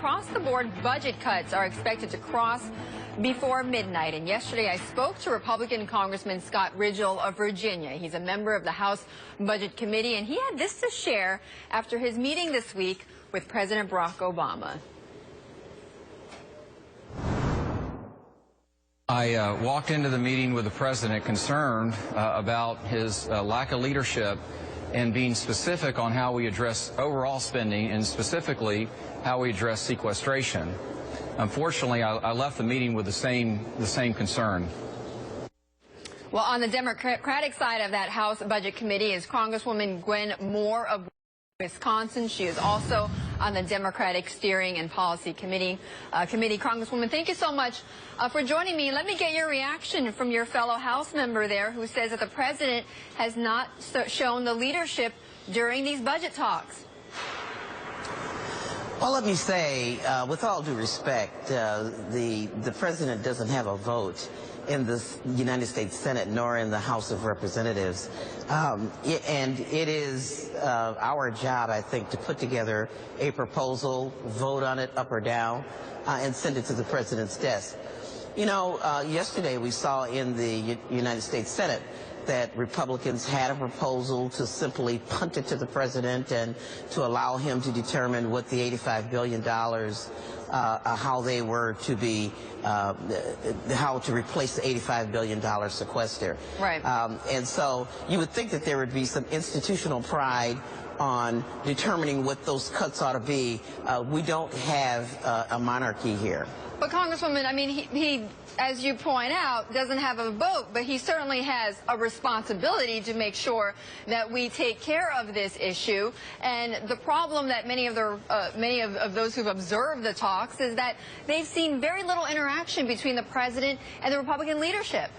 across-the-board budget cuts are expected to cross before midnight. And yesterday I spoke to Republican Congressman Scott Ridgell of Virginia. He's a member of the House Budget Committee, and he had this to share after his meeting this week with President Barack Obama. I walked into the meeting with the president concerned about his lack of leadership and being specific on how we address overall spending and specifically how we address sequestration. Unfortunately, I left the meeting with the same concern. Well, on the Democratic side of that House Budget Committee is Congresswoman Gwen of Wisconsin. She is also on the Democratic Steering and Policy Committee. Congresswoman, thank you so much for joining me. Let me get your reaction from your fellow House member there who says that the president has not shown the leadership during these budget talks. Well, let me say, with all due respect, the president doesn't have a vote in the United States Senate nor in the House of Representatives. And it is our job, I think, to put together a proposal, vote on it up or down, and send it to the president's desk. You know, yesterday we saw in the United States Senate that Republicans had a proposal to simply punt it to the president and to allow him to determine what the $85 billion, how they were to be, how to replace the $85 billion sequester. Right. And so you would think that there would be some institutional pride on determining what those cuts ought to be. We don't have a monarchy here. But Congresswoman, I mean, he, as you point out, doesn't have a vote, but he certainly has a responsibility to make sure that we take care of this issue. And the problem that many of those who've observed the talks is that they've seen very little interaction between the president and the Republican leadership.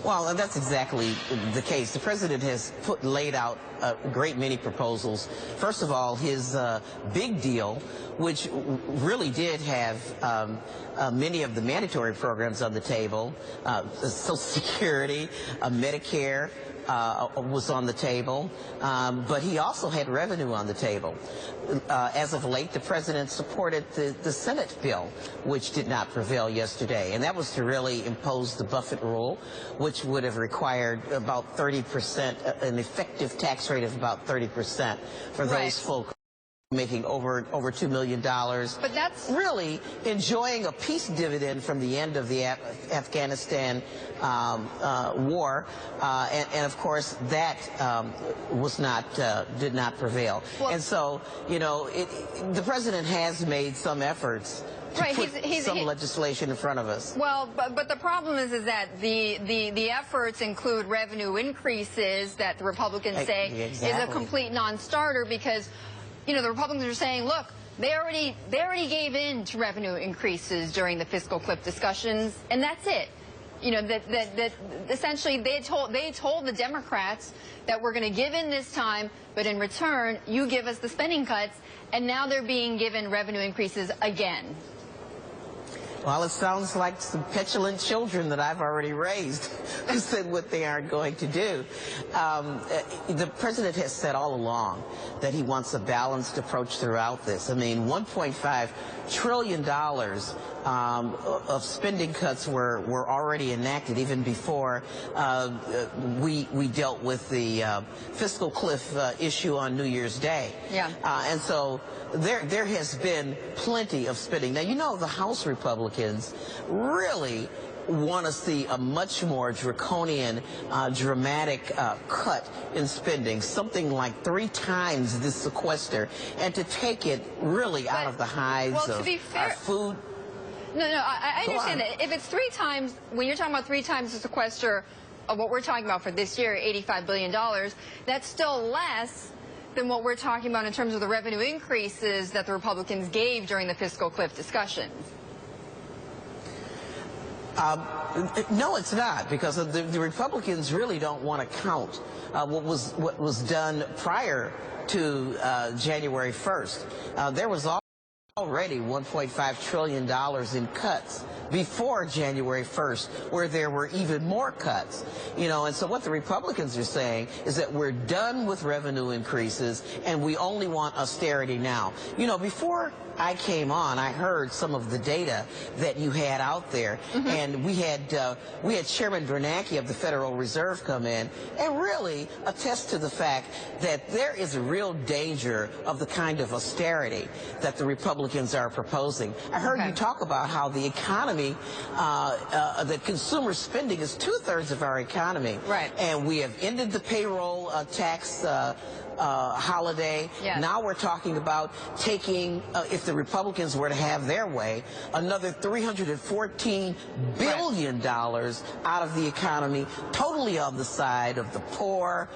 Well, that's exactly the case. The president has laid out a great many proposals. First of all, his big deal, which really did have many of the mandatory programs on the table, Social Security, Medicare, was on the table, but he also had revenue on the table. As of late, the president supported the Senate bill, which did not prevail yesterday, and that was to really impose the Buffett rule, which would have required about 30%, an effective tax rate of about 30% for those folks making over $2 million, but that's really enjoying a peace dividend from the end of the Afghanistan war, and of course that did not prevail. Well, and so, you know, the president has made some efforts to put some legislation in front of us. Well, but the problem is that the efforts include revenue increases that the Republicans say is a complete non-starter because, you know, the Republicans are saying, look, they already gave in to revenue increases during the fiscal cliff discussions, and that's it. You know, that essentially they told the Democrats that we're going to give in this time, but in return, you give us the spending cuts, and now they're being given revenue increases again. Well, it sounds like some petulant children that I've already raised who said what they aren't going to do. The president has said all along that he wants a balanced approach throughout this. I mean, $1.5 trillion of spending cuts were already enacted even before we dealt with the fiscal cliff issue on New Year's Day. Yeah. And so there has been plenty of spending. Now, you know, the House Republicans really want to see a much more draconian, dramatic cut in spending, something like 3 times this sequester, and to take it really out of the hives of our food. No, I understand that. If it's 3 times, when you're talking about 3 times the sequester of what we're talking about for this year, $85 billion, that's still less than what we're talking about in terms of the revenue increases that the Republicans gave during the fiscal cliff discussions. No, it's not, because the Republicans really don't want to count what was done prior to January 1st. There was already $1.5 trillion in cuts before January 1st, where there were even more cuts. You know, and so what the Republicans are saying is that we're done with revenue increases and we only want austerity now. You know, before I came on, I heard some of the data that you had out there, and we had Chairman Bernanke of the Federal Reserve come in and really attest to the fact that there is a real danger of the kind of austerity that the Republicans are proposing. I heard you talk about how the economy, the consumer spending is 2/3 of our economy. Right. And we have ended the payroll tax holiday. Yes. Now we're talking about taking, if the Republicans were to have their way, another $314 billion out of the economy, totally on the side of the poor,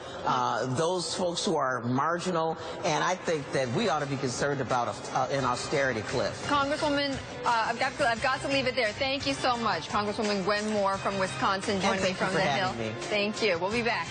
those folks who are marginal, and I think that we ought to be concerned about an austerity cliff. Congresswoman, I've got to leave it there. Thank you so much. Congresswoman Gwen Moore from Wisconsin joining me from the Hill. Thank you. We'll be back.